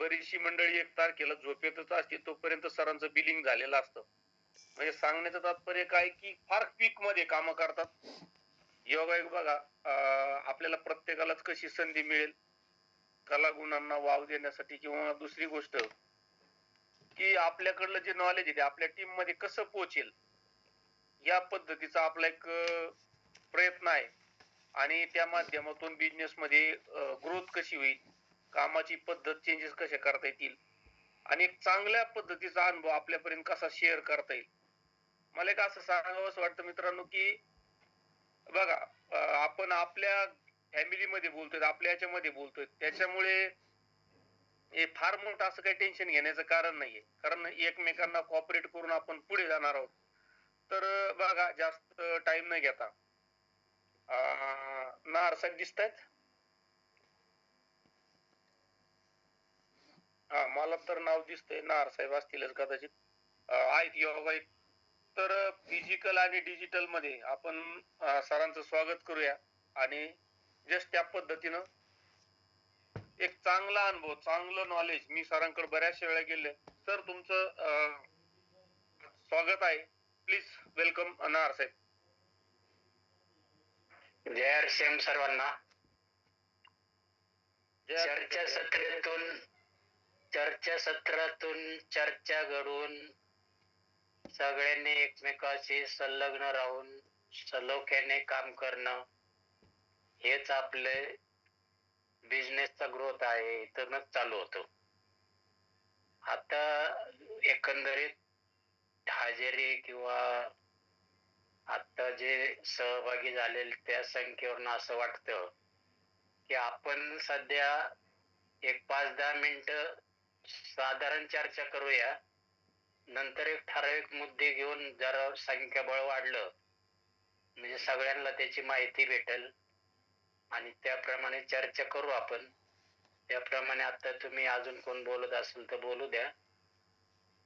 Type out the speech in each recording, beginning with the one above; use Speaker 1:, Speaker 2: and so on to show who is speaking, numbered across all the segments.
Speaker 1: बरीचशी मंडळी 1 तारखेला झोपेतच असते तोपर्यंत सरांचं बिलिंग झालेलं असतं. म्हणजे सांगण्याचं तात्पर्य काय की फार पीकमध्ये कामं करतात. योगायोग बघा आपल्याला प्रत्येकालाच कशी संधी मिळेल कलागुणांना वाव देण्यासाठी किंवा दुसरी गोष्ट की आपल्याकडलं जे नॉलेज आहे ते आपल्या टीममध्ये कसं पोहोचेल या पद्धतीचा आपला एक प्रयत्न आहे आणि त्या माध्यमातून बिझनेसमध्ये ग्रोथ कशी होईल, कामाची पद्धत चेंजेस कशा करता येतील आणि एक चांगल्या पद्धतीचा अनुभव आपल्यापर्यंत कसा शेअर करता येईल. मला एक असं सांगावंसं वाटतं मित्रांनो, की बघा आपण आपल्या फॅमिलीमध्ये बोलतोय, आपल्या ह्याच्यामध्ये बोलतोय. त्याच्यामुळे हे फार मोठं असं काही टेन्शन घेण्याचं कारण नाहीये. कारण एकमेकांना कोऑपरेट करून आपण पुढे जाणार आहोत. तर बघा जास्त टाईम न घेता नहार साहेब दिसतायत? हां, मला तर नाव दिसतंय नहार साहेब असतीलच कदाचित. आहेत योगायोग. तर फिजिकल आणि डिजिटलमध्ये आपण सरांचं स्वागत करूया आणि जस्ट त्या पद्धतीनं एक चांगला अनुभव, चांगलं नॉलेज मी सरांकडे बऱ्याचशा वेळा गेलोय. सर तुमचं स्वागत आहे. प्लीज वेलकम नहार साहेब.
Speaker 2: जय सेम सर्वांना.
Speaker 1: जय
Speaker 2: चर्चासत्रातून चर्चा घडून सगळ्यांनी एकमेकाशी संलग्न राहून सलोख्याने काम करणं हेच आपले बिझनेसचा ग्रोथ आहे. इथूनच चालू होतो. आता एकंदरीत हजेरी किंवा आता जे सहभागी झालेले त्या संख्येवरून असं वाटतं की आपण सध्या एक 5-10 मिनिटं साधारण चर्चा करूया. नंतर एक ठराविक मुद्दे घेऊन जरा संख्याबळ वाढलं म्हणजे सगळ्यांना त्याची माहिती भेटेल आणि त्याप्रमाणे चर्चा करू आपण. त्याप्रमाणे आता तुम्ही अजून कोण बोलत असेल तर बोलू द्या.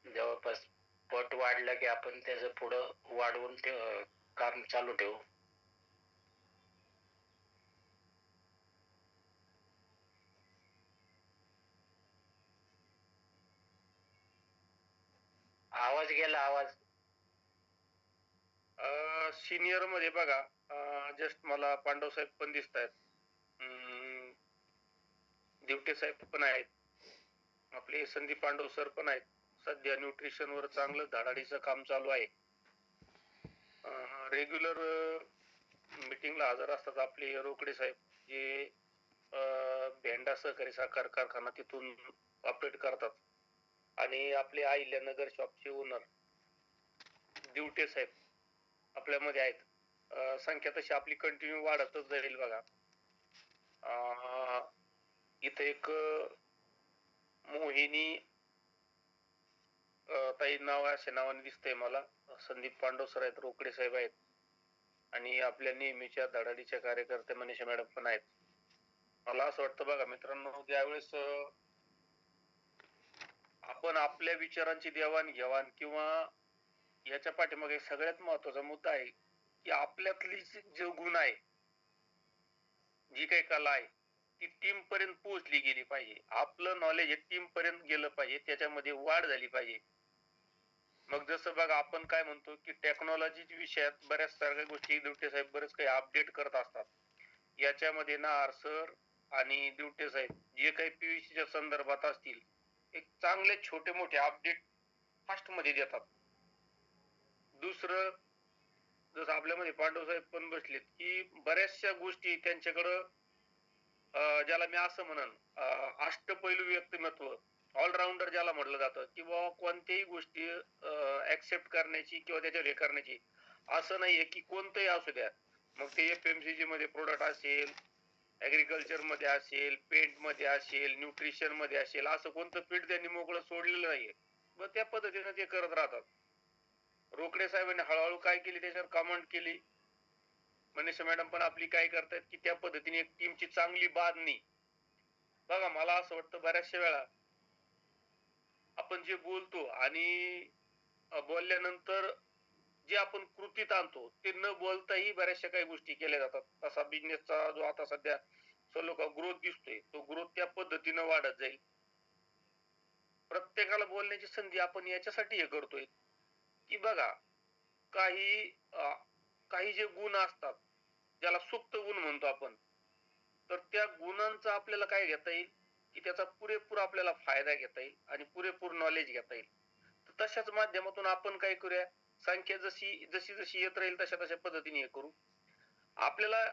Speaker 2: जवळपास पट वाढला की आपण त्याचं पुढं वाढवून काम चालू ठेवू. आवाज गेला आवाज.
Speaker 1: सिनियर मध्ये बघा जस्ट मला पांडव साहेब पण दिसत आहेत, दिवटे साहेब पण आहेत, आपले संदीप पांडव सर पण आहेत. सध्या न्यूट्रिशन वर चांगलं धडाडीचं काम चालू आहे. रेग्युलर मीटिंगला हजर असतात आपले रोकडे साहेब जे भेंडा सहकारी साखर कारखाना तिथून ऑपरेट करतात आणि आपले अहिल्यानगर शॉपचे ओनर दिवटे साहेब आपल्यामध्ये आहेत. संख्या तशी आपली कंटिन्यू वाढतच जाईल बघा. इथं एक मोहिनी ताई नाव अशा नावाने दिसतंय मला. संदीप पांडव सर आहेत, रोकडे साहेब आहेत आणि आपल्या नेहमीच्या धडाडीच्या कार्यकर्त्या मनीषा मॅडम पण आहेत. मला असं वाटतं बघा मित्रांनो, ज्यावेळेस आपण आपल्या विचारांची देवाणघेवाण किंवा याच्या पाठीमागे सगळ्यात महत्वाचा मुद्दा आहे की आपल्यातली जो गुण आहे, जी काही कला आहे ती टीम पर्यंत पोहोचली गेली पाहिजे. आपलं नॉलेज हे टीम पर्यंत गेलं पाहिजे, त्याच्यामध्ये वाढ झाली पाहिजे. मग जसं बघा आपण काय म्हणतो की टेक्नॉलॉजी विषयात बऱ्याच साऱ्या गोष्टी दिवटे साहेब बरेच काही अपडेट करत असतात. याच्यामध्ये नहार सर आणि दिवटे साहेब जे काही पीव्हीसीच्या संदर्भात असतील एक चांगले छोटे मोठे अपडेट फास्ट मध्ये देतात. दुसरं जसं आपल्यामध्ये पांडव साहेब पण बसलेत की बऱ्याचशा गोष्टी त्यांच्याकडं ज्याला मी असं म्हणन अष्टपैलू व्यक्तिमत्व, ऑलराऊंडर ज्याला म्हटलं जातं की बाबा कोणत्याही गोष्टी ऍक्सेप्ट करण्याची किंवा त्याच्यावर हे करण्याची असं नाहीये की कोणतंही असू द्या. मग ते एफएमसीजी मध्ये प्रोडक्ट असेल, ऍग्रिकल्चर मध्ये असेल, पेंट मध्ये असेल, न्यूट्रिशन मध्ये असेल, असं कोणतं फील्ड त्यांनी मोकळं सोडलेलं नाहीये. मग त्या पद्धतीने ते करत राहतात. रोकडे साहेबांनी हळूहळू काय केली त्याच्यावर कमेंट केली. मनीषा मॅडम पण आपली काय करतायत की त्या पद्धतीने एक टीमची चांगली बांधणी. बघा मला असं वाटतं बऱ्याचशा वेळा आपण जे बोलतो आणि बोलल्यानंतर जे आपण कृतीत आणतो ते न बोलताही बऱ्याचशा काही गोष्टी केल्या जातात. तसा बिझनेसचा जो आता सध्या सलोखा ग्रोथ दिसतोय तो ग्रोथ त्या पद्धतीनं वाढत जाईल. प्रत्येकाला बोलण्याची संधी आपण याच्यासाठी हे करतोय, की बघा काही काही जे गुण असतात, ज्याला सुप्त गुण म्हणतो आपण, तर त्या गुणांचा आपल्याला काय घेता येईल, की त्याचा पुरेपूर आपल्याला फायदा घेता येईल आणि पुरेपूर नॉलेज घेता येईल. तर तशाच माध्यमातून आपण काय करूया, संख्या जशी जशी जशी येत राहील तशा तशा पद्धतीने हे करू. आपल्याला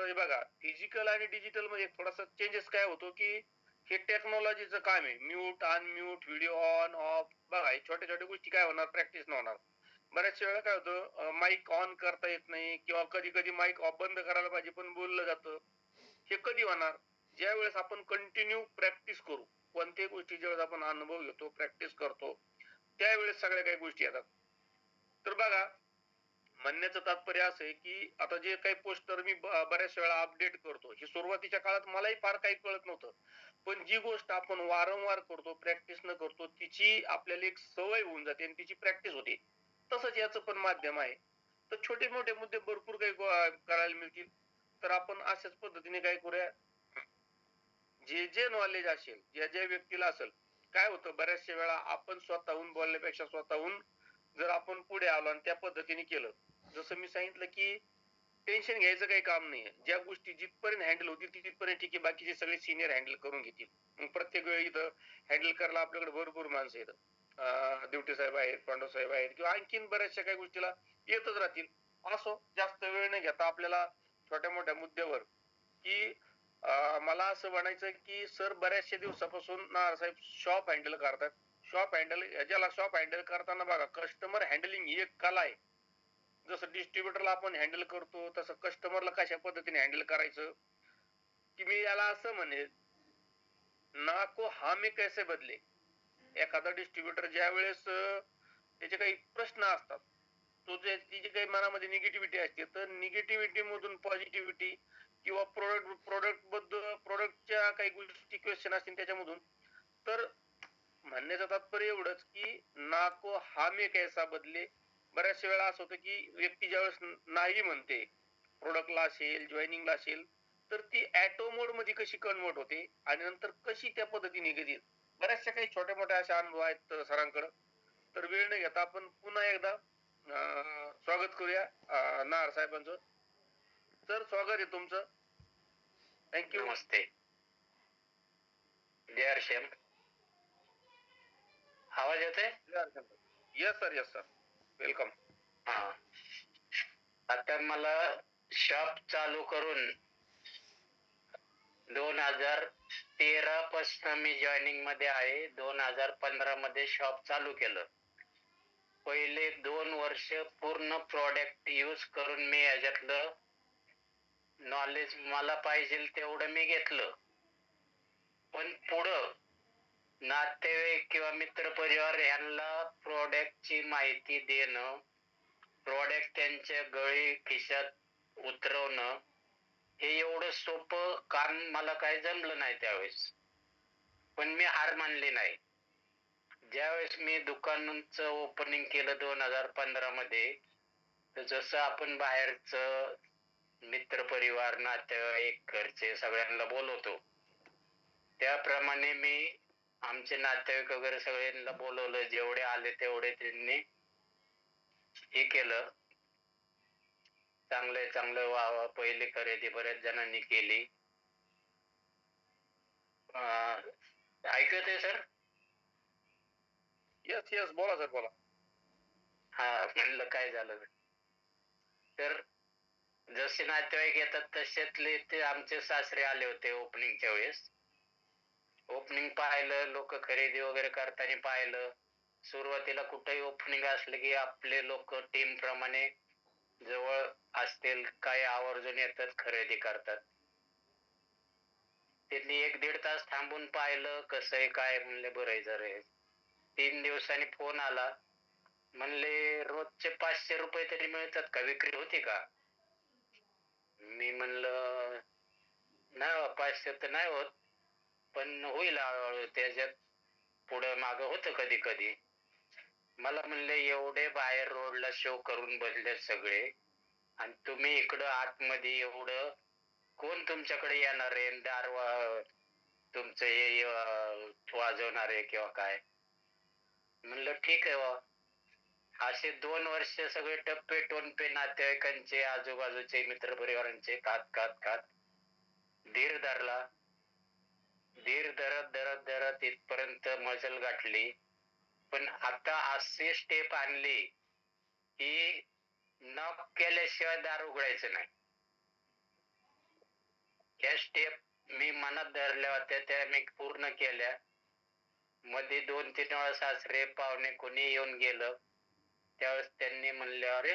Speaker 1: हे बघा फिजिकल आणि डिजिटल मध्ये थोडासा चेंजेस काय होतो, की हे टेक्नॉलॉजीचं काम आहे. Mute, unmute, video on, of बघा हे छोट्या-छोट्या गोष्टी काय होणार प्रॅक्टिस न होणार. बऱ्याचशा वेळेला काय होतं माईक ऑन करता येत नाही किंवा कधी-कधी माईक ऑफ बंद करायला पाहिजे पण बोललं जातं. हे कधी होणार? ज्यावेळेस आपण कंटिन्यू प्रॅक्टिस करू. कोणत्याही गोष्टी ज्यावेळेस आपण अनुभव घेतो, प्रॅक्टिस करतो, त्यावेळेस सगळ्या काही गोष्टी येतात. तर बघा म्हणण्याचं तात्पर्य असं आहे, की आता जे काही पोस्टर मी बऱ्याच वेळा अपडेट करतो. हे सुरुवातीच्या काळात मलाही फार काही कळत नव्हतं. पण जी गोष्ट आपण वारंवार करतो, प्रॅक्टिसनं करतो, तिची आपल्याला एक सवय होऊन जाते आणि तिची प्रॅक्टिस होते. तसंच याचं पण माध्यम आहे. तर छोटे-मोठे मुद्दे भरपूर काही करायला मिळतील. तर आपण अशाच पद्धतीने काय करूया, जे जे नॉलेज असेल, ज्या ज्या व्यक्तीला असेल, काय होतं बऱ्याचशा वेळा आपण स्वतःहून बोलण्यापेक्षा स्वतःहून जर आपण पुढे आलो आणि त्या पद्धतीने केलं. जसं मी सांगितलं, की टेन्शन घ्यायचं काही काम नाहीये. ज्या गोष्टी जिथपर्यंत हँडल होतील तिथपर्यंत ठीक आहे. बाकीचे सगळे सीनियर हँडल करून घेतील. मग प्रत्येक वेळी इथं हँडल करायला आपल्याकडे भरपूर माणसं आहेत. ड्युटी साहेब आहेत, पांडव साहेब आहेत किंवा आणखीन बऱ्याचशा काही गोष्टीला येतच राहतील. असो, जास्त वेळ न घेता आपल्याला छोट्या-मोठ्या मुद्द्यावर, की मला असं म्हणायचं की सर बऱ्याचशा दिवसापासून साहेब शॉप हँडल करतात. शॉप हँडल ज्याला शॉप हँडल करताना बघा कस्टमर हँडलिंग ही एक कला आहे. जसं डिस्ट्रिब्युटरला आपण हँडल करतो, तसं कस्टमरला कशा पद्धतीने हँडल करायचं, की मी याला असं म्हणेल, "ना को हाँ में कैसे बदले." एखादा डिस्ट्रिब्युटर ज्यावेळेस त्याचे काही प्रश्न असतात. तो जे तिची काही मनामध्ये निगेटिव्हिटी असते, तर निगेटिव्हिटी मधून पॉझिटिव्हिटी किंवा प्रॉडक्टच्या काही गोष्टी क्वेश्चन असतील त्याच्यामधून. तर म्हणण्याचं तात्पर्य एवढंच, की "ना को हाँ में कैसा बदले." बऱ्याचशा वेळा असं होतं, की व्यक्ती ज्यावेळेस नाही म्हणते, प्रॉडक्टला असेल, जॉइनिंगला असेल, तर ती ऑटो मोडमध्ये कशी कन्व्हर्ट होते आणि नंतर कशी त्या पद्धतीने गेली. बऱ्याचशा काही छोट्या-मोठ्या अशा अनुभव आहेत सरांकडं. तर वेळ न घेता आपण पुन्हा एकदा स्वागत करूया नायर साहेबांचं. सर स्वागत आहे तुमचं. Thank you.
Speaker 2: नमस्ते. जय हरश्याम. आवाज येतोय?
Speaker 1: Yes sir, yes sir. Welcome.
Speaker 2: हा. आता मला शॉप चालू करून 2013 पासून मी जॉइनिंग मध्ये आहे. 2015 मध्ये शॉप चालू केलं. पहिले 2 वर्ष पूर्ण प्रॉडक्ट यूज करून मी याच्यातलं नॉलेज मला पाहिजे तेवढं मी घेतलं. पण पुढं नातेवाईक किंवा मित्रपरिवार यांना प्रॉडक्टची माहिती देणं, प्रॉडक्ट त्यांच्या गळी खिशात उतरवणं, हे एवढं सोपं काम मला काही जमलं नाही त्यावेळेस. पण मी हार मानली नाही. ज्यावेळेस मी दुकानाचं ओपनिंग केलं 2015 मध्ये, तर जसं आपण बाहेरचं मित्रपरिवार, नातेवाईक, घरचे सगळ्यांना बोलवतो, त्याप्रमाणे मी आमचे नातेवाईक वगैरे सगळ्यांना बोलवलं. जेवढे आले तेवढे त्यांनी हे केलं. चांगलं चांगलं व्हावं. पहिली खरेदी बऱ्याच जणांनी केली. ऐकू येतंय सर?
Speaker 1: Yes, yes. बोला सर, बोला.
Speaker 2: हा, म्हणलं काय झालं. तर जसे नातेवाईक येतात तशातले ते आमचे सासरे आले होते ओपनिंगच्या वेळेस. ओपनिंग पाहिलं, लोक खरेदी वगैरे करताना पाहिलं. सुरुवातीला कुठेही ओपनिंग असलं की आपले लोक टीम प्रमाणे जवळ असतील, काही आवर्जून येतात, खरेदी करतात. त्यांनी 1-1.5 तास थांबून पाहिलं कसं आहे काय. म्हणले बरं आहे जरा. 3 दिवसांनी फोन आला. म्हणले रोजचे 500 रुपये तरी मिळतात का, विक्री होती का? मी म्हणलं नाही 500 तर नाही होत, पण होईल हळूहळू. त्याच्यात पुढं मागं होतं कधी कधी. मला म्हणले एवढे बाहेर रोडला शो करून बसले सगळे आणि तुम्ही इकडं आतमध्ये एवढं, कोण तुमच्याकडे येणार आहे, दार तुमचं हे वाजवणार आहे किंवा काय. म्हणलं ठीक आहे बा. असे 2 वर्ष सगळे टप्पे टोनपे नातेवाईकांचे, आजूबाजूचे, मित्रपरिवारांचे खात खात खात धीर धरला. धीर धरत धरत धरत इथपर्यंत मजल गाठली. पण आता अशी स्टेप आणली की नॉक केल्याशिवाय दार उघडायचं नाही. त्या स्टेप मी मनात धरल्या होत्या, त्या मी पूर्ण केल्या. मध्ये 2-3 वेळा सासरे पाहुणे कोणी येऊन गेलं त्यावेळेस त्यांनी म्हणले, अरे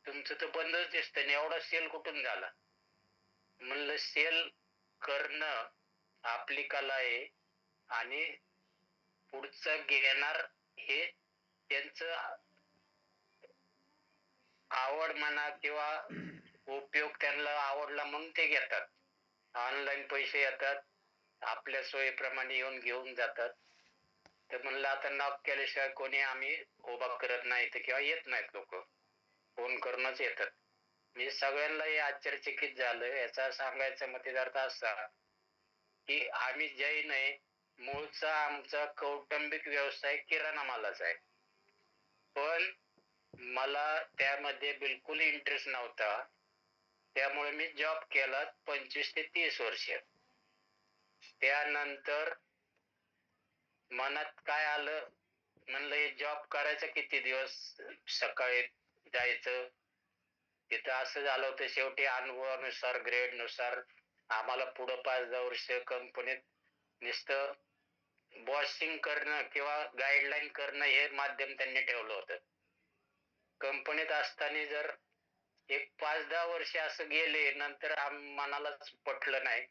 Speaker 2: तुमचं तर बंदच दिसतं, एवढा सेल कुठून झाला? म्हणलं सेल करणं आपली कला आहे आणि पुढचं घेणार हे त्यांचं आवड म्हणा किंवा उपयोग त्यांना आवडला म्हणून ते घेतात. ऑनलाईन पैसे येतात, आपल्या सोयीप्रमाणे येऊन घेऊन जातात. तर म्हणलं आता नॉक केल्याशिवाय कोणी आम्ही उभा करत नाही किंवा येत नाहीत लोक, फोन करूनच येतात. म्हणजे सगळ्यांना हे आश्चर्यचकित झालं. याचा सांगायचा मतितार्थ असा की आम्ही जैन आहे, मूळचा आमचा कौटुंबिक व्यवसाय किराणा मालाचा आहे, पण मला त्यामध्ये बिलकुल इंटरेस्ट नव्हता. त्यामुळे मी जॉब केला 25 ते 30 वर्ष. त्यानंतर मनात काय आलं, म्हणलं हे जॉब करायचं किती दिवस, सकाळी जायचं, तिथं असं झालं होतं. शेवटी अनुभवानुसार ग्रेडनुसार आम्हाला पुढं 5-10 वर्ष कंपनीत नुसतं बॉसिंग करणं किंवा गाईडलाईन करणं हे माध्यम त्यांनी ठेवलं होतं. कंपनीत असताना जर एक 5-10 वर्ष असं गेले, नंतर मनालाच पटलं नाही.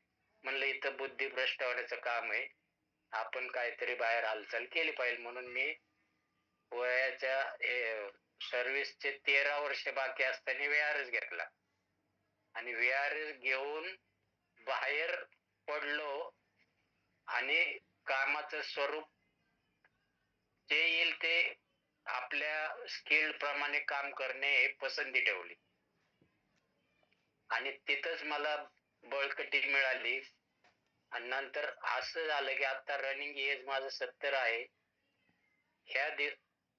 Speaker 2: म्हणलं इथं बुद्धिभ्रष्ट होण्याचं काम आहे, आपण काहीतरी बाहेर हालचाल केली पाहिजे. म्हणून मी वयाच्या सर्व्हिसचे 13 वर्ष बाकी असताना VRS घेतला आणि VRS घेऊन बाहेर पडलो आणि कामाचं स्वरूप जे येईल ते आपल्या स्किल प्रमाणे काम करणे हे पसंती ठेवली आणि तिथंच मला बळकटी मिळाली. आणि नंतर असं झालं की आता रनिंग एज माझं 70 आहे. ह्या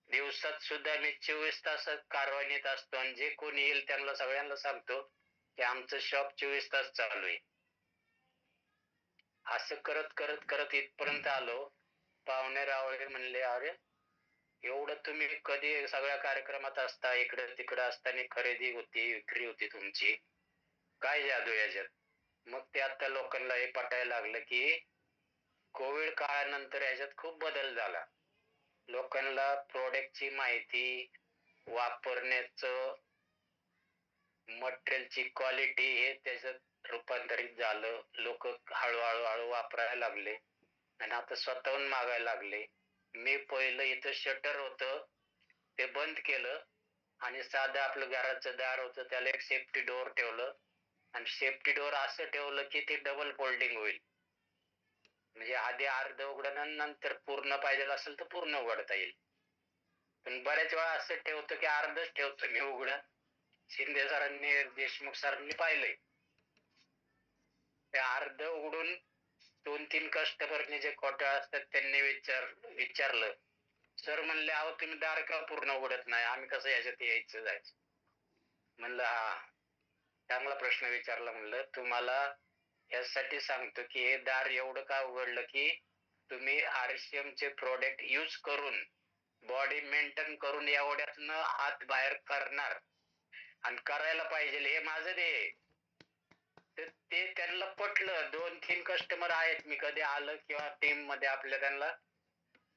Speaker 2: दिवसात सुद्धा मी 24 तासात कारवानीत असतो आणि जे कोणी येईल त्यांना सगळ्यांना सांगतो की आमचं शॉप 24 तास चालू आहे. असं करत करत करत इथपर्यंत आलो. पाहुणे रावळे म्हणले, अरे एवढं तुम्ही कधी सगळ्या कार्यक्रमात असता, इकडं तिकडं असताना खरेदी होती, विक्री होती तुमची, काय जादू याच्यात? मग ते आता लोकांना हे पटायला लागलं की कोविड काळानंतर याच्यात खूप बदल झाला. लोकांना प्रोडक्टची माहिती, वापरण्याचं मटेरियलची क्वालिटी हे त्याच्यात रूपांतरित झालं. लोक हळूहळू वापरायला लागले आणि आता स्वतःहून मागायला लागले. मी पहिलं इथं शटर होतं ते बंद केलं आणि साधं आपलं घराचं दार होतं त्याला एक सेफ्टी डोअर ठेवलं आणि सेफ्टी डोअर असं ठेवलं की ते डबल फोल्डिंग होईल. म्हणजे आधी अर्ध उघडणं नंतर पूर्ण पाहिजे असेल तर पूर्ण उघडता येईल. पण बऱ्याच वेळा असं ठेवतो की अर्धच ठेवतो मी उघडं. शिंदे सरांनी, देशमुख सरांनी पाहिलंय. ते अर्ध उघडून 2-3 कस्टमरने जे खोट्या असतात त्यांनी विचारलं, सर म्हणले अहो तुम्ही दार का पूर्ण उघडत नाही, आम्ही कसं याच्यात यायचं जायचं? म्हणलं हा चांगला प्रश्न विचारला. म्हणलं तुम्हाला यासाठी सांगतो की हे दार एवढं का उघडलं की तुम्ही RCM चे प्रोडक्ट यूज करून बॉडी मेंटेन करून एवढ्यातनं हात बाहेर करणार आणि करायला पाहिजे हे माझं ध्येय. तर ते त्यांना पटलं. 2-3 कस्टमर आहेत, मी कधी आलं किंवा टीम मध्ये आपल्या त्यांना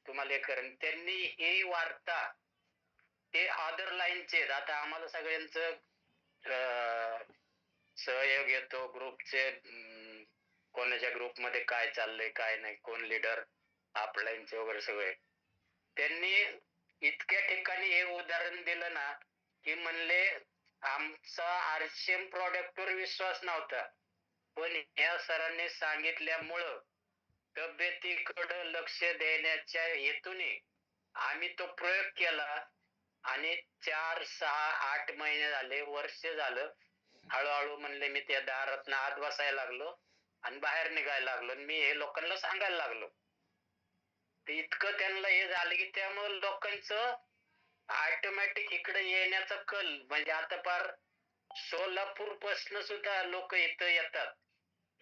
Speaker 2: तुम्हाला हे करेन, त्यांनी ही वार्ता ते अदर लाईनचे आता आम्हाला सगळ्यांचं सहयोग येतो ग्रुपचे, कोणाच्या ग्रुपमध्ये काय चाललंय काय नाही, कोण लीडर अपलाईनचे वगैरे सगळे. त्यांनी इतक्या ठिकाणी हे उदाहरण दिलं ना की म्हणले आमचा RCM प्रॉडक्टवर विश्वास नव्हता, पण या सरांनी सांगितल्यामुळं तब्येतीकडे लक्ष देण्याच्या हेतूने आम्ही तो प्रयोग केला आणि 4-6-8 महिने झाले, वर्ष झालं, हळूहळू म्हणले मी त्या दारातनं आत बसायला लागलो आणि बाहेर निघायला लागलो. मी हे लोकांना सांगायला लागलो. ते इतकं त्यांना हे झालं की त्यामुळे लोकांचं ऑटोमॅटिक इकडे येण्याचा कल म्हणजे आता फार सोलापूर पासून सुद्धा लोक इथं येतात.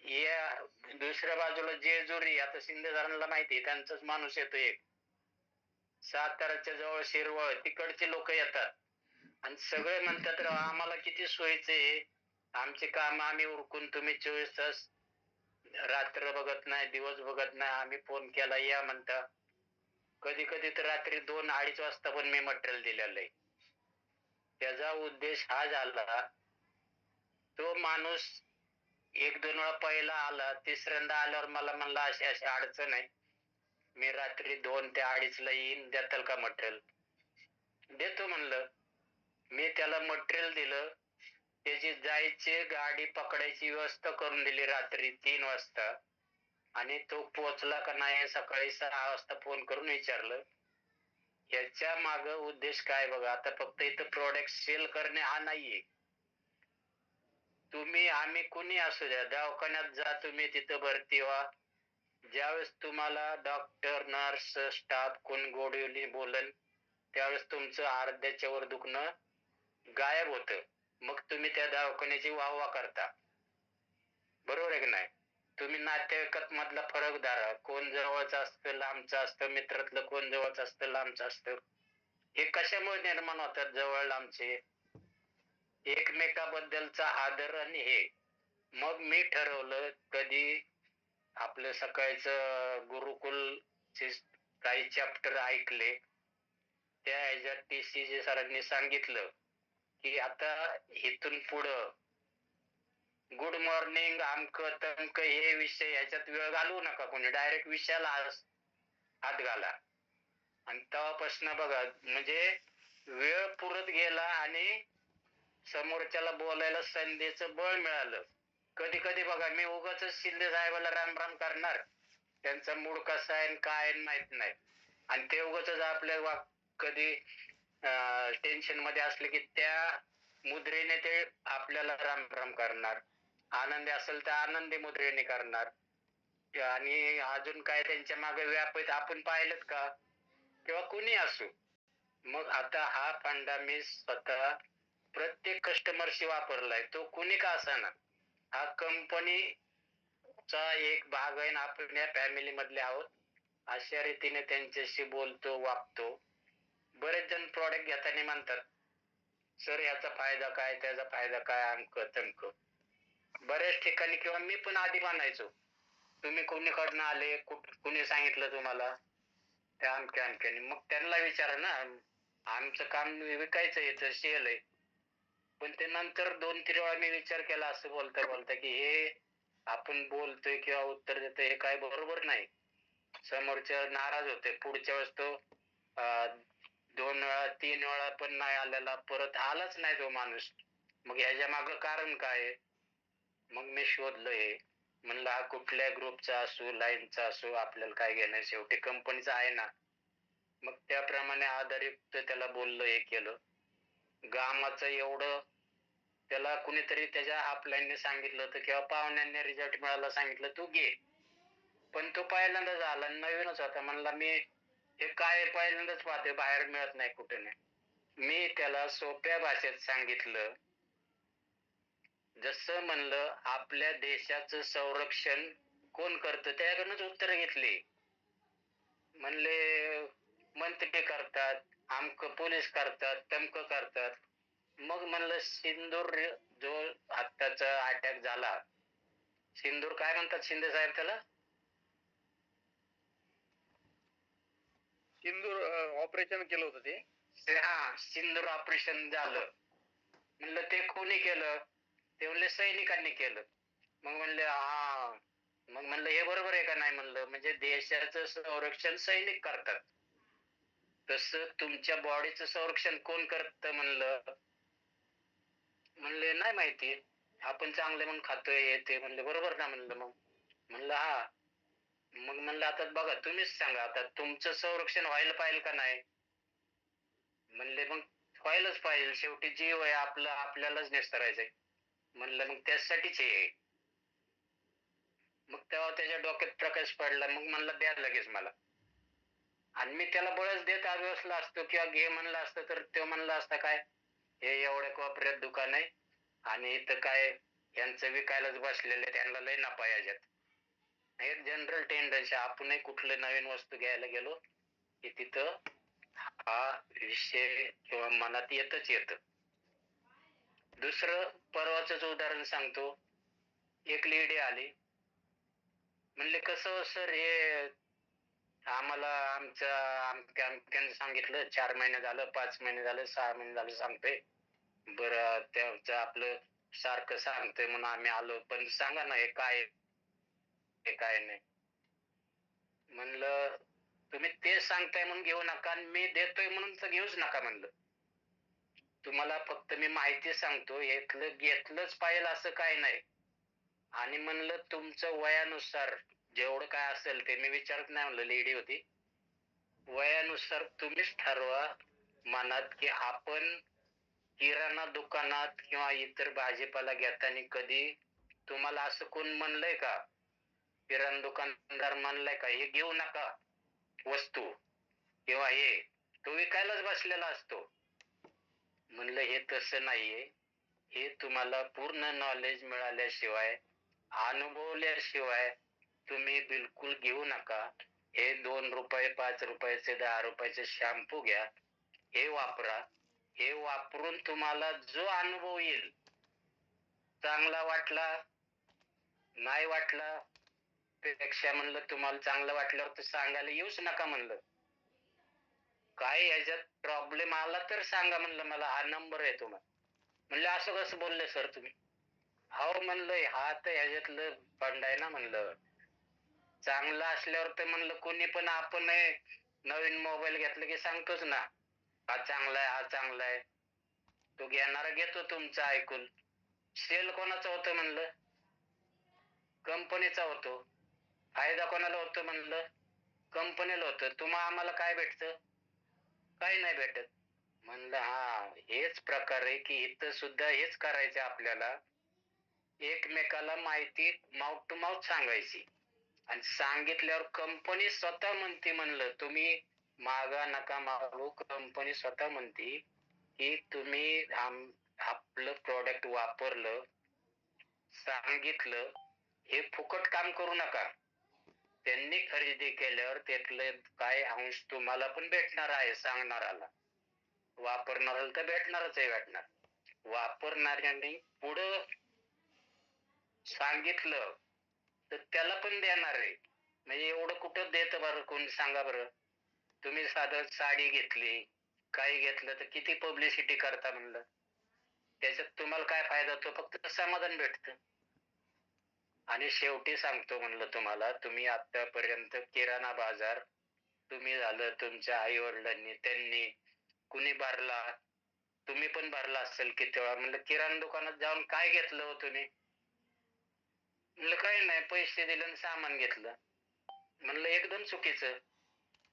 Speaker 2: या दुसऱ्या बाजूला जेजुरी, आता शिंदेदारांना माहिती आहे त्यांचाच माणूस येतो एक, साताराच्या जवळ शिरवळ, तिकडचे लोक येतात आणि सगळे म्हणतात राव आम्हाला किती सोयीचे आहे, आमचे काम आम्ही उरकून तुम्ही 24 तास रात्र बघत नाही दिवस बघत नाही, आम्ही फोन केला या म्हणता. कधी कधी तर रात्री 2-2:30 वाजता पण मी मटेरियल दिलेलं आहे. त्याचा उद्देश हा झाला, तो माणूस 1-2 वेळा पहिला आला, तिसऱ्यांदा आल्यावर मला म्हणला अशी अशी अडचण आहे, मी रात्री 2 ते 2:30 ला येईन, देताल का मटेरियल? देतो म्हणलं. मी त्याला मटेरियल दिलं, त्याची जायची गाडी पकडायची व्यवस्था करून दिली रात्री 3 वाजता आणि तो पोहोचला का नाही सकाळी 6 वाजता फोन करून विचारलं. याच्या माग उद्देश काय बघा, आता फक्त इथं प्रोडक्ट सेल करणे हा नाहीये. तुम्ही आम्ही कुणी असू द्या, दवाखान्यात जा, तुम्ही तिथं भरती व्हा, ज्यावेळेस तुम्हाला डॉक्टर नर्स स्टाफ कोण गोडवली बोलन त्यावेळेस तुमचं अर्ध्याच्या वर दुखणं गायब होतं. मग तुम्ही त्या दवाखान्याची वाहवा करता, बरोबर आहे की नाही? तुम्ही नातेवाईकात मधला फरक धरा, कोण जवळचं असतं लांबचं असतं, मित्रातलं कोण जवळचं असतं लांबचं असतं, हे कशामुळे निर्माण होतात जवळ लांबचे? एकमेकाबद्दलचा आदर आणि हे. मग मी ठरवलं, कधी आपलं सकाळचं गुरुकुल काही चॅप्टर ऐकले, त्या ह्याच्यात TCG सरांनी सांगितलं की आता इथून पुढं गुड मॉर्निंग आमक तमक हे विषय ह्याच्यात वेळ घालवू नका, कोणी डायरेक्ट विषयाला हात घाला. आणि तेव्हापासून बघा म्हणजे वेळ पुरत गेला आणि समोरच्याला बोलायला संधीचं बळ मिळालं. कधी कधी बघा मी उगाच शिंदे साहेबाला राम राम करणार, त्यांचा मूड कसा आहे काय माहित नाही, आणि ते उगाच आपल्या कधी टेन्शन मध्ये असले की त्या मुद्रेने ते आपल्याला राम राम करणार, आनंदी असेल तर आनंदी मुद्रेने करणार, आणि अजून काय त्यांच्या मागे व्याप आहेत आपण पाहिलेत का, किंवा कुणी असो. मग आता हा फंडा मी स्वतः प्रत्येक कस्टमरशी वापरलाय, तो कुणी का असाना, हा कंपनीचा एक भाग आहे, आपण या फॅमिली मधले आहोत, अशा रीतीने त्यांच्याशी बोलतो वागतो. बरेच जण प्रॉडक्ट घेताना म्हणतात सर याचा फायदा काय त्याचा फायदा काय अमक तमक. बऱ्याच ठिकाणी किंवा मी पण आधी म्हणायचो, तुम्ही कोणीकडनं आले, कुणी सांगितलं तुम्हाला, त्या अमक्या अमक्याने. मग त्यांना विचारा ना, आमचं काम विकायचं याचं सेल आहे. पण ते नंतर 2-3 वेळा मी विचार केला असं बोलता बोलता की हे आपण बोलतोय किंवा उत्तर देतोय हे काय बरोबर नाही. समोरच्या नाराज होते, पुढच्या वेळेस तो 2 वेळा 3 वेळा पण नाही आलेला, परत आलाच नाही तो माणूस. मग ह्याच्या मागं कारण काय? मग मी शोधलं हे, म्हणलं हा कुठल्या ग्रुपचा असो लाईनचा असो आपल्याला काय घेणं, शेवटी कंपनीचा आहे ना. मग त्याप्रमाणे आधारयुक्त त्याला बोललो, हे केलं. गामाचं एवढं त्याला कुणीतरी त्याच्या अपलाईनने सांगितलं होतं किंवा पाहुण्यांनी रिझल्ट मिळाला सांगितलं तू घे, पण तो पहिल्यांदाच आला, नवीनच होता, म्हणला मी हे काय पहिल्यांदाच पाहते, बाहेर मिळत नाही कुठे नाही. मी त्याला सोप्या भाषेत सांगितलं, जसं म्हणलं आपल्या देशाचं संरक्षण कोण करतं, त्याकडूनच उत्तर घेतली. म्हणले मंत्री करतात, आमक पोलीस करतात, तमक करतात. मग म्हणलं सिंदूर जो आत्ताचा अटॅक झाला, सिंदूर काय म्हणतात शिंदे साहेब त्याला?
Speaker 1: सिंदूर ऑपरेशन केलं होतं ते.
Speaker 2: हा, सिंदूर ऑपरेशन झालं. म्हणलं ते कोणी केलं? ते म्हणले सैनिकांनी केलं. मग म्हणले हा, मग म्हणलं हे बरोबर आहे का नाही म्हणलं, म्हणजे देशाचं संरक्षण सैनिक करतात, तसं तुमच्या बॉडीचं संरक्षण कोण करतं म्हणलं. म्हणले नाही माहिती, आपण चांगले म्हणून खातोय हे ते. म्हणले बरोबर ना म्हणलं. मग म्हणलं हा. मग म्हणलं आता बघा तुम्हीच सांगा, आता तुमचं संरक्षण व्हायला पाहिजे का नाही? म्हणले मग व्हायलाच पाहिजे, शेवटी जीव आहे आपलं, आपल्यालाच निस्तरायचंय. म्हणलं मग त्यासाठीच हे. मग तेव्हा त्याच्या डोक्यात प्रकाश पडला, मग म्हणलं द्या लगेच मला. आणि मी त्याला बळच देत आलो असला असतो किंवा घे म्हणलं असतं तर तो म्हणला असता काय हे एवढ्या कोपऱ्यात दुकान आहे आणि इथं काय यांचं विकायलाच बसलेलं आहे, त्यांना लय नफा याच्यात. एक जनरल टेंडन्सी आपणही कुठलं नवीन वस्तू घ्यायला गेलो की तिथं हा विषय किंवा मनात येतच येतं. दुसरं परवाचंच उदाहरण सांगतो. एक लेडी आली, म्हणले कसं सर हे आम्हाला आमक्याने सांगितलं 4 महिने झालं, 5 महिने झालं, 6 महिने झालं सांगतोय. बरं त्याचं आपलं सारखं सांगतोय म्हणून आम्ही आलो, पण सांगा ना हे काय आहे, हे काय नाही. म्हणलं तुम्ही ते सांगताय म्हणून घेऊ नका आणि मी देतोय म्हणून तर घेऊच नका म्हणलं. तुम्हाला फक्त मी माहिती सांगतो, घेतलंच पाहिजे असं काय नाही. आणि म्हणलं तुमचं वयानुसार जेवढं काय असेल ते मी विचारत नाही म्हणलं, लेडी होती. वयानुसार तुम्हीच ठरवा मनात की आपण किराणा दुकानात किंवा इतर भाजीपाला घेताना कधी तुम्हाला असं कोण म्हणलंय का, किराणा दुकानदार म्हणलाय का हे घेऊ नका वस्तू किंवा हे, तो विकायलाच बसलेला असतो. म्हणलं हे तसं नाहीये. हे तुम्हाला पूर्ण नॉलेज मिळाल्याशिवाय, अनुभवल्याशिवाय तुम्ही बिलकुल घेऊ नका. हे 2 रुपये, 5 रुपयाचे, 10 रुपयाचे शॅम्पू घ्या, हे वापरा. हे वापरून तुम्हाला जो अनुभव येईल, चांगला वाटला, नाही वाटला, त्यापेक्षा म्हणलं तुम्हाला चांगलं वाटल्यावर तर सांगायला येऊच नका म्हणलं. काय याच्यात प्रॉब्लेम आला तर सांगा म्हणलं, मला हा नंबर आहे तुम्हाला. म्हणलं असं कसं बोलले सर तुम्ही? हो म्हणलं हा तर ह्याच्यातलं फंड आहे ना म्हणलं. चांगलं असल्यावर तर म्हणलं कोणी पण आपण नवीन मोबाईल घेतला की सांगतोच ना, हा चांगला आहे, हा चांगला आहे. तो घेणारा घेतो तुमचं ऐकून. सेल कोणाचा होतं म्हणलं? कंपनीचा होतो. फायदा कोणाला होतो म्हणलं? कंपनीला होतं. आम्हाला काय भेटतं? काही नाही भेटत. म्हणलं हा हेच प्रकार आहे की इथं सुद्धा हेच करायचं आपल्याला. एकमेकाला माहिती माउथ टू माउथ सांगायची आणि सांगितल्यावर कंपनी स्वतः म्हणते म्हणलं तुम्ही मागा नका मागू, कंपनी स्वतः म्हणते की तुम्ही आपलं प्रोडक्ट वापरलं, सांगितलं, हे फुकट काम करू नका. त्यांनी खरेदी केल्यावर त्यातले काय अंश तुम्हाला पण भेटणार आहे सांगणाराला, वापरणाऱ्याला तर भेटणारच आहे भेटणार. वापरणाऱ्यांनी पुढं सांगितलं तर त्याला पण देणार आहे. म्हणजे एवढं कुठं देतं बरं कोण सांगा बरं. तुम्ही साधं साडी घेतली, काही घेतलं तर किती पब्लिसिटी करता म्हणलं. त्याच्यात तुम्हाला काय फायदा, तो फक्त समाधान भेटतं. आणि शेवटी सांगतो म्हणलं तुम्हाला, तुम्ही आतापर्यंत किराणा बाजार तुम्ही झालं, तुमच्या आई वडिलांनी, त्यांनी कुणी भरला, तुम्ही पण भरला असेल किती वेळा. म्हणलं किराणा दुकानात जाऊन काय घेतलं हो तुम्ही? म्हणलं काही नाही, पैसे दिले आणि सामान घेतलं. म्हणलं एकदम चुकीचं.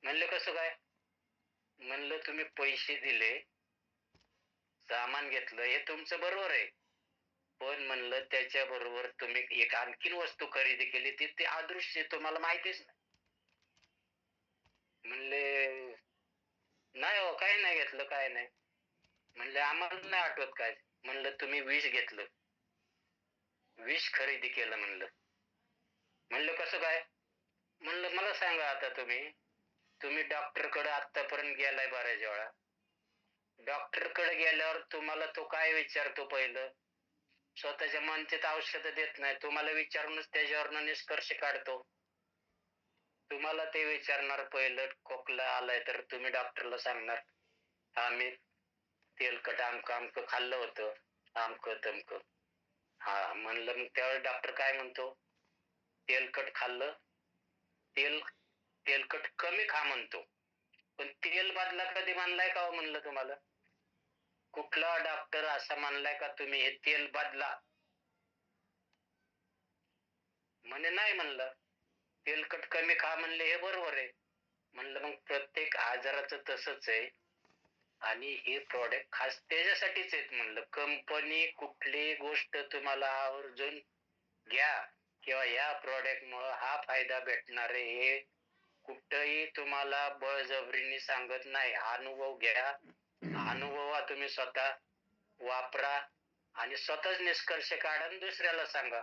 Speaker 2: म्हणलं कसं काय? म्हणलं तुम्ही पैसे दिले, सामान घेतलं, हे तुमचं बरोबर आहे. पण म्हणलं त्याच्याबरोबर तुम्ही एक आणखीन वस्तू खरेदी केली ती अदृश्य, तुम्हाला माहितीच नाही. म्हणले नाही हो, काही नाही घेतलं, काय नाही. म्हणले आम्हाला नाही आठवत काय. म्हणलं तुम्ही विष घेतलं, विष खरेदी केलं म्हणलं. म्हणलं कसं काय? म्हणलं मला सांगा आता तुम्ही डॉक्टरकडे आतापर्यंत गेलाय बऱ्याच वेळा. डॉक्टरकडे गेल्यावर तुम्हाला तो काय विचारतो पहिलं? स्वतःच्या मनचेत औषधं देत नाही, तुम्हाला विचारूनच त्याच्यावरनं निष्कर्ष काढतो. तुम्हाला ते विचारणार पहिलं, खोकला आलाय तर तुम्ही डॉक्टरला सांगणार हा मी तेलकट आमकं आमकं खाल्लं होतं, आमकं तमकं. हा म्हणलं मग त्यावेळेस डॉक्टर काय म्हणतो? तेलकट खाल्लं, तेल तेलकट कमी खा म्हणतो. पण तेल बदला कधी म्हणलाय का हो म्हणलं तुम्हाला? कुठला डॉक्टर असा म्हणलाय का तुम्ही हे तेल बदला? म्हणे नाही म्हणलं. तेलकट कमी खा म्हणले हे बरोबर आहे. म्हणलं मग प्रत्येक आजाराचं तसंच आहे आणि हे प्रॉडक्ट खास त्याच्यासाठीच आहेत म्हणलं. कंपनी कुठली गोष्ट तुम्हाला आवर्जून घ्या किंवा या प्रॉडक्टमुळं हा फायदा भेटणार आहे हे कुठंही तुम्हाला बळजबरीने सांगत नाही. अनुभव घ्या, अनुभवा तुम्ही स्वतः, वापरा आणि स्वतःच निष्कर्ष काढा आणि दुसऱ्याला सांगा.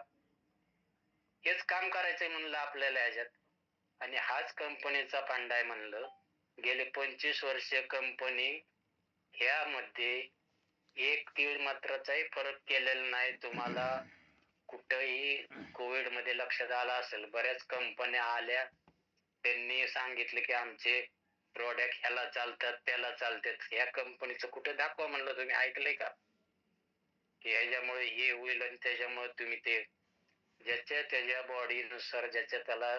Speaker 2: हेच काम करायचंय म्हणलं आपल्याला ह्याच्यात. आणि हाच कंपनीचा फंडा आहे म्हणलं. गेले 25 वर्ष कंपनी ह्यामध्ये एक तीळ मात्राचाही फरक केलेला नाही. तुम्हाला कुठंही कोविड मध्ये लक्षात आलं असेल, बऱ्याच कंपन्या आल्या, त्यांनी सांगितलं की आमचे प्रोडक्ट ह्याला चालतात त्याला चालतात. ह्या कंपनीचं कुठे दाखवा म्हणलं, तुम्ही ऐकलंय का की ह्याच्यामुळे हे होईल आणि त्याच्यामुळे तुम्ही ते. ज्याच्या त्याच्या बॉडीनुसार ज्याच्या त्याला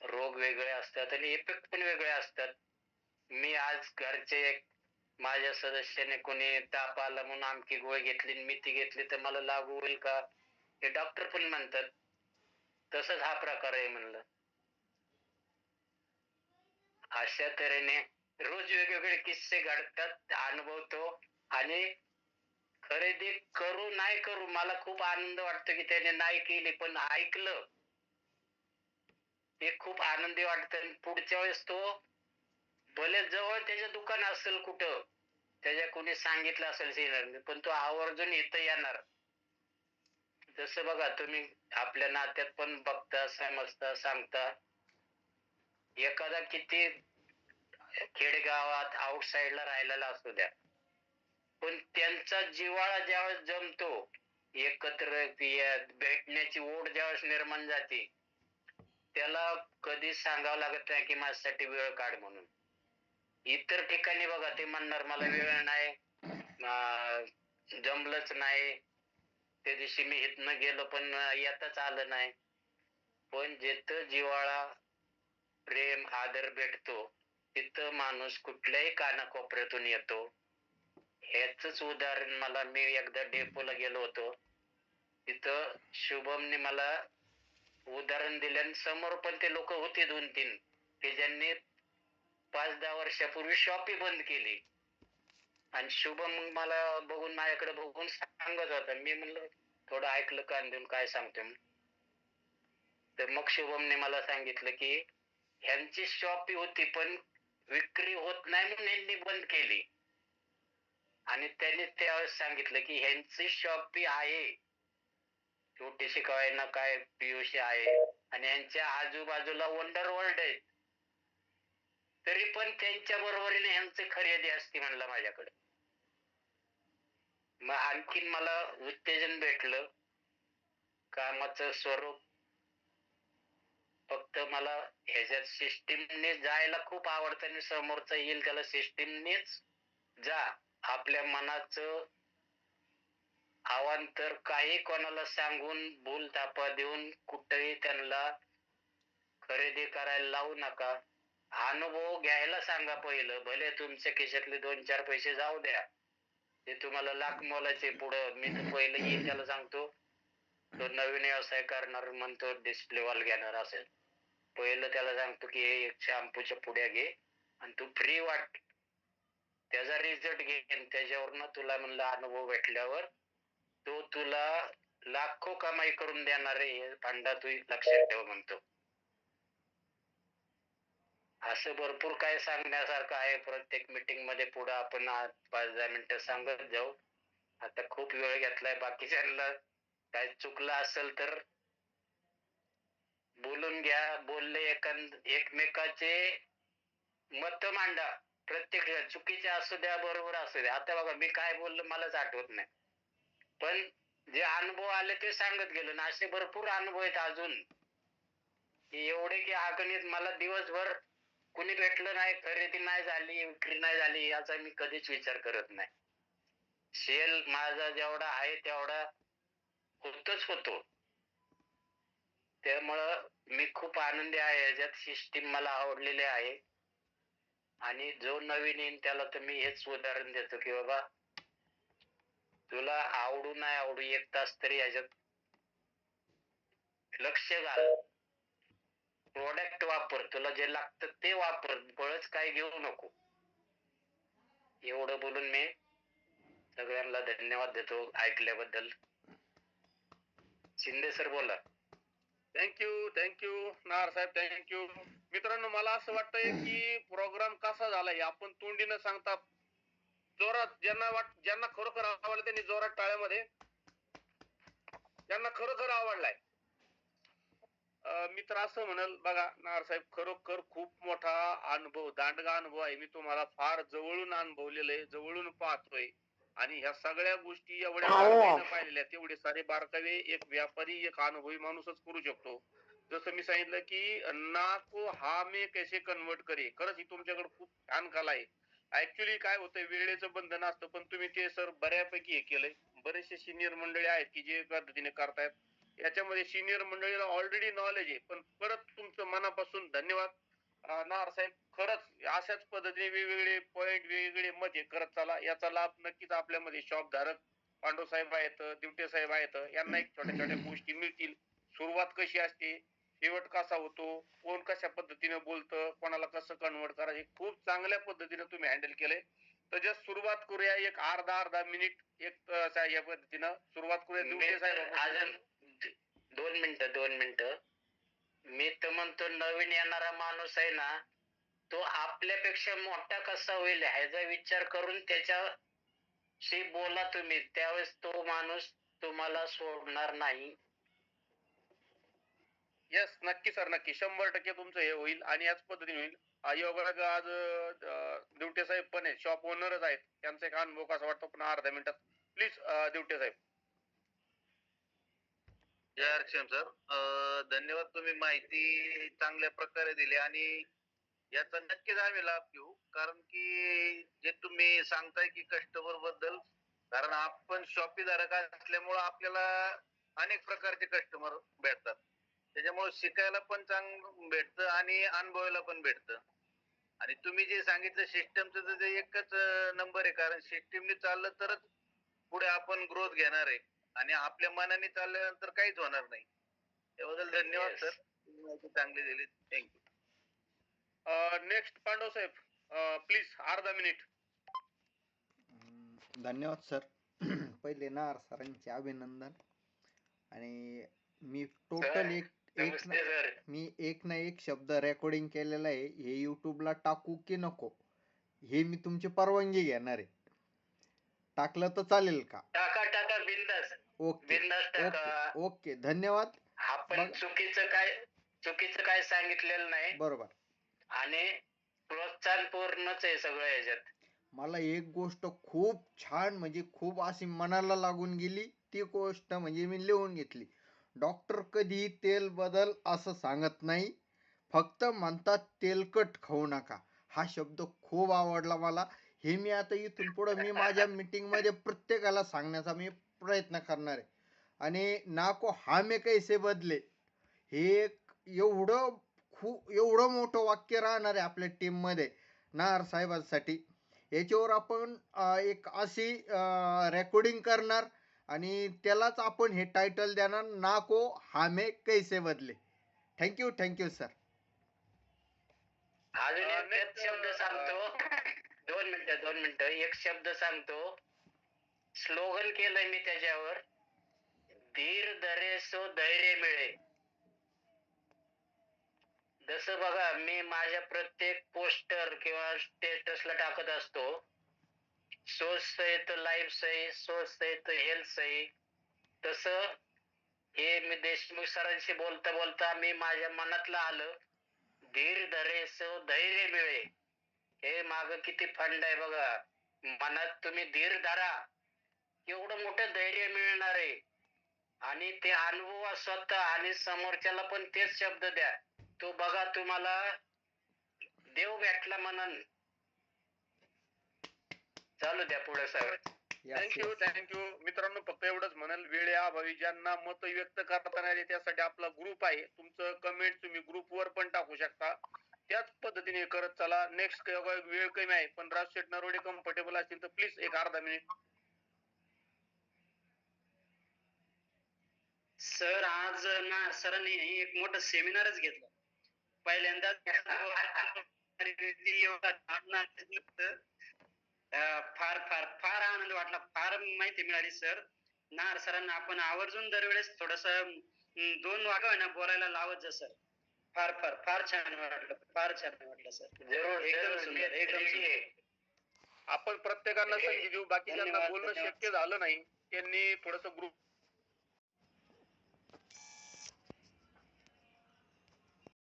Speaker 2: रोग वेगळे असतात आणि इफेक्ट पण वेगळे असतात. मी आज घरचे एक माझ्या सदस्याने कोणी ताप आला म्हणून आमकी गोळी घेतली आणि मी ती घेतली तर मला लागू होईल का, हे डॉक्टर पण म्हणतात. तसंच हा प्रकार आहे म्हणलं. अशा तऱ्हेने रोज वेगवेगळे किस्से घडतात, अनुभवतो. आणि खरेदी करू नाही करू, मला खूप आनंद वाटतो की त्याने नाही केली पण ऐकलं, ते खूप आनंदी वाटतं. पुढच्या वेळेस तो भले जवळ त्याचं दुकान असेल कुठं, त्याच्या कोणी सांगितलं असेल सिनियरने, पण तो आवर्जून इथं येणार. जसं बघा तुम्ही आपल्या नात्यात पण बघता, समजता, सांगता. एखादा किती खेडेगावात आउटसाइडला राहिलेला असू द्या, पण त्यांचा जिव्हाळा ज्यावेळेस जमतो, एकत्र भेटण्याची ओढ ज्यावेळेस निर्माण जाते, त्याला कधी सांगावं लागत नाही की माझ्यासाठी वेळ काढ म्हणून. इतर ठिकाणी बघा ते म्हणणार मला वेळ नाही, जमलंच नाही, त्या दिवशी मी इथनं गेलो पण येताच आलं नाही. पण जिथं जिव्हाळा, प्रेम, आदर भेटतो, तिथं माणूस कुठल्याही कानाकोपऱ्यातून येतो. ह्याच उदाहरण मला, मी एकदा डेपोला गेलो होतो, तिथं शुभमने मला उदाहरण दिलं. समोर पण ते लोक होते 2-3 की ज्यांनी 5-10 वर्षापूर्वी शॉपी बंद केली. आणि शुभम मला बघून, माझ्याकडे बघून सांगत होता. मी म्हणलं थोडं ऐकलं कान देऊन काय सांगतोय. तर मग शुभमने मला सांगितलं की ह्यांची शॉपी होती पण विक्री होत नाही म्हणून यांनी बंद केली. आणि त्यांनी त्यावेळेस सांगितलं की ह्यांची शॉपी आहे, छोटीशी काय ना काय पीयूसी आहे, आणि यांच्या आजूबाजूला वंडर वर्ल्ड आहे, तरी पण त्यांच्या बरोबरीने ह्यांची खरेदी असते म्हणलं माझ्याकडे. मग आणखीन मला उत्तेजन भेटलं. कामाचं स्वरूप फक्त मला ह्याच्यात सिस्टीमने जायला खूप आवडतं आणि समोरचा येईल त्याला सिस्टीमनेच जा. आपल्या मनाचं अवांतर काही कोणाला सांगून भूल थापा देऊन कुठेही त्यांना खरेदी करायला लावू नका. अनुभव घ्यायला सांगा पहिलं. भले तुमच्या खिशातले 2-4 पैसे जाऊ द्या, ते तुम्हाला लाख मोलाचे. पुढं मी तर पहिलं येईल त्याला सांगतो, तो नवीन व्यवसाय करणार म्हणतो डिस्प्ले वॉल घेणार असेल, पहिलं त्याला सांगतो की हे एक शॅम्पूच्या पुड्या घे आणि तू फ्री वाट, त्याचा रिझल्ट घे, त्याच्यावरनं तुला म्हणलं अनुभव भेटल्यावर तो तुला लाखो कमाई करून देणार आहे, हे फंडा तू लक्षात ठेव म्हणतो. असं भरपूर काय सांगण्यासारखं आहे. प्रत्येक मीटिंग मध्ये पुढे आपण 5-10 मिनिटं सांगत जाऊ. आता खूप वेळ घेतलाय. बाकीच्यांना काय चुकलं असेल तर बोलून घ्या. बोलले एकमेकाचे मत मांडा. प्रत्येक चुकीचे असू द्या, बरोबर असू द्या. आता बघा मी काय बोललो मलाच आठवत नाही, पण जे अनुभव आले ते सांगत गेलो ना. असे भरपूर अनुभव आहेत अजून की एवढे की अगणित. मला दिवसभर कुणी भेटलं नाही, खरेदी नाही झाली, विक्री नाही झाली, याचा मी कधीच विचार करत नाही. सेल माझा जेवढा आहे तेवढा होतच होतो. त्यामुळं मी खूप आनंदी आहे याच्यात. सिस्टीम मला आवडलेली आहे. आणि जो नवीन येईन त्याला तर मी हेच उदाहरण देतो की बाबा तुला आवडू नाही आवडू, 1 तास तरी याच्यात लक्ष घाल. प्रोडक्ट वापर, तुला जे लागतं ते वापर, बळच काय घेऊ नको. एवढं बोलून मी सगळ्यांना धन्यवाद देतो ऐकल्याबद्दल. शिंदे सर बोला.
Speaker 1: थँक्यू नार साहेब, थँक्यू. मित्रांनो, मला असं वाटतंय की प्रोग्राम कसा झालाय आपण तोंडी न सांगता जोरात, ज्यांना खरोखर आवडलं त्यांनी जोरात टाळ्यामध्ये, ज्यांना खरोखर आवडलाय. मी तर असं म्हणेल बघा नार साहेब, खरोखर खूप मोठा अनुभव, दांडगा अनुभव आहे. मी तुम्हाला फार जवळून अनुभवलेलं आहे, जवळून पाहतोय. आणि ह्या सगळ्या गोष्टी एवढ्या बारकाईनं पाहिलेल्या, तेवढे सारे बारकावे एक व्यापारी, एक अनुभवी माणूसच करू शकतो. जसं मी सांगितलं की ना को हा में कैसे कन्वर्ट करे, खरंच ही तुमच्याकडे खूप छान कला आहे. ऍक्च्युली काय होतंय, वेळेचं बंधन असतं, पण तुम्ही ते सर बऱ्यापैकी हे केलंय. बरेचसे सिनियर मंडळी आहेत की जे पद्धतीने करतायत. याच्यामध्ये सिनियर मंडळीला ऑलरेडी नॉलेज आहे, पण परत तुमचं मनापासून धन्यवाद. नार साहेब, खरंच अशाच पद्धतीने वेगवेगळे पॉइंट, वेगवेगळे मत हे करत चला. याचा लाभ नक्कीच आपल्यामध्ये शॉप धारक पांडव साहेब आहेत, दिवटे साहेब आहेत, यांना एक छोट्या छोट्या गोष्टी मिळतील. सुरुवात कशी असते, शेवट कसा होतो, कोण कशा पद्धतीने बोलतं, कोणाला कसं कन्वर्ट करायचं, खूप चांगल्या पद्धतीने तुम्ही हँडल केलंय. तर जस्ट सुरुवात करूया, एक अर्धा मिनिट एक या पद्धतीनं सुरुवात करूया. दिवटे साहेब,
Speaker 2: अजून 2 मिनिटं. मी तर म्हणतो नवीन येणारा माणूस आहे ना, तो आपल्यापेक्षा मोठा कसा होईल ह्याचा विचार करून त्याच्याशी बोला तुम्ही, त्यावेळेस तो माणूस तुम्हाला सोडणार नाही.
Speaker 1: येस, नक्की सर, नक्की 100% तुमचं हे होईल आणि याच पद्धतीने होईल. योगायोग आज दिवटे साहेब पण आहेत, शॉप ओनरच आहेत. त्यांचा एक अनुभव कसा वाटतो पण अर्ध्या मिनिटात please. Divate Saheb.
Speaker 3: Jai हरक्षम sir, धन्यवाद. तुम्ही माहिती चांगल्या प्रकारे दिली आणि याचा नक्कीच आम्ही लाभ घेऊ. कारण की जे तुम्ही सांगताय की कस्टमर बद्दल, कारण आपण शॉपीधारक असल्यामुळं आपल्याला अनेक प्रकारचे कस्टमर भेटतात. त्याच्यामुळे शिकायला पण चांगलं भेटतं आणि अनुभवायला पण भेटतं. आणि तुम्ही जे सांगितलं सिस्टमचं, तर ते एकच नंबर आहे. कारण सिस्टमने चाललं तरच पुढे आपण ग्रोथ घेणार आहे आणि आपल्या मनाने चालल्यानंतर काहीच होणार नाही. त्याबद्दल धन्यवाद
Speaker 2: Yes.
Speaker 3: सर, माहिती चांगली दिली. थँक्यू.
Speaker 1: नेक्स्ट पांडव साहेब, प्लीज अर्धा मिनिट.
Speaker 4: धन्यवाद सर. पहिले नार सरांचे अभिनंदन. आणि मी टोटल
Speaker 2: नमस्ते सर.
Speaker 4: मी एक ना एक शब्द रेकॉर्डिंग केलेला आहे. हे युट्यूबला टाकू की नको हे मी तुमची परवानगी घेणार आहे. टाकलं तर चालेल का?
Speaker 2: टाका बिंदास.
Speaker 4: ओके
Speaker 2: टाका.
Speaker 4: ओके धन्यवाद.
Speaker 2: आपण चुकीचं काय सांगितलेलं नाही.
Speaker 4: बरोबर.
Speaker 2: आणि प्रोत्साहन पूर्णच आहे सगळं याच्यात.
Speaker 4: मला एक गोष्ट खूप छान, म्हणजे खूप अशी मनाला लागून गेली. ती गोष्ट म्हणजे मी लिहून घेतली. डॉक्टर कधी तेल बदल असं सांगत नाही, फक्त म्हणतात तेलकट खाऊ नका. हा शब्द खूप आवडला मला. हे मी आता इथून पुढे मी माझ्या मीटिंग मध्ये प्रत्येकाला सांगण्याचा मी प्रयत्न करणार आहे. आणि नाको हामे कैसे बदले हे एवढं मोठं वाक्य राहणार आहे आपल्या टीम मध्ये नार साहेबांसाठी. याच्यावर आपण एक अशी रेकॉर्डिंग करणार आणि त्यालाच आपण हे टायटल देणार, नाको हामे कैसे बदले. Thank you sir.
Speaker 2: अजून एक शब्द सांगतो. 2 मिनिटं एक शब्द सांगतो. स्लोगन केलंय मी त्याच्यावर, धीर धरे सो धैर्य मिळे. जसं बघा, मी माझ्या प्रत्येक पोस्टर किंवा स्टेटसला टाकत असतो, सोच सही तो लाईफ सही, सोच सही तो हेल्थ सही. तसं हे मी देशमुख सरांशी बोलता बोलता मी माझ्या मनातलं आलं, धीर धरे सो धैर्य मिळे. हे माग किती फंड आहे बघा. मनात तुम्ही धीर धरा, एवढं मोठं धैर्य मिळणार आहे. आणि ते अनुभव स्वतः आणि समोरच्याला पण तेच शब्द द्या. तो बघा, तुम्हाला देव भेटला म्हणून. चालू द्या पुढे सगळं.
Speaker 1: थँक्यू मित्रांनो. फक्त एवढंच म्हणाल, वेळेअभावी ज्यांना मत व्यक्त करता नाही त्यासाठी आपला ग्रुप आहे. तुमचं कमेंट तुम्ही ग्रुपवर पण टाकू शकता. त्याच पद्धतीने करत चला. नेक्स्ट वेळ कमी आहे, पण राज शेट नरोडे कम्फर्टेबल असतील तर प्लीज एक अर्धा मिनिट.
Speaker 5: सर, आज ना सरांनी एक मोठं सेमिनारच घेतलं. पहिल्यांदा फार फार फार आनंद वाटला, फार माहिती मिळाली सर. नार सरांना आपण आवर्जून दरवेळेस थोडस 2 वाक्य ना बोलायला लावत जा सर. फार फार फार छान वाटलं, फार छान वाटलं सर.
Speaker 2: जरूर
Speaker 5: एकदम
Speaker 2: जरूर
Speaker 5: सुंदर, एकदम सुंदर.
Speaker 1: आपण प्रत्येकांना संधी देऊ, बाकीच्यांना
Speaker 5: धन्यवाद,
Speaker 1: बोलणं
Speaker 5: धन्यवाद.
Speaker 1: शक्य झालं नाही त्यांनी थोडस ग्रुप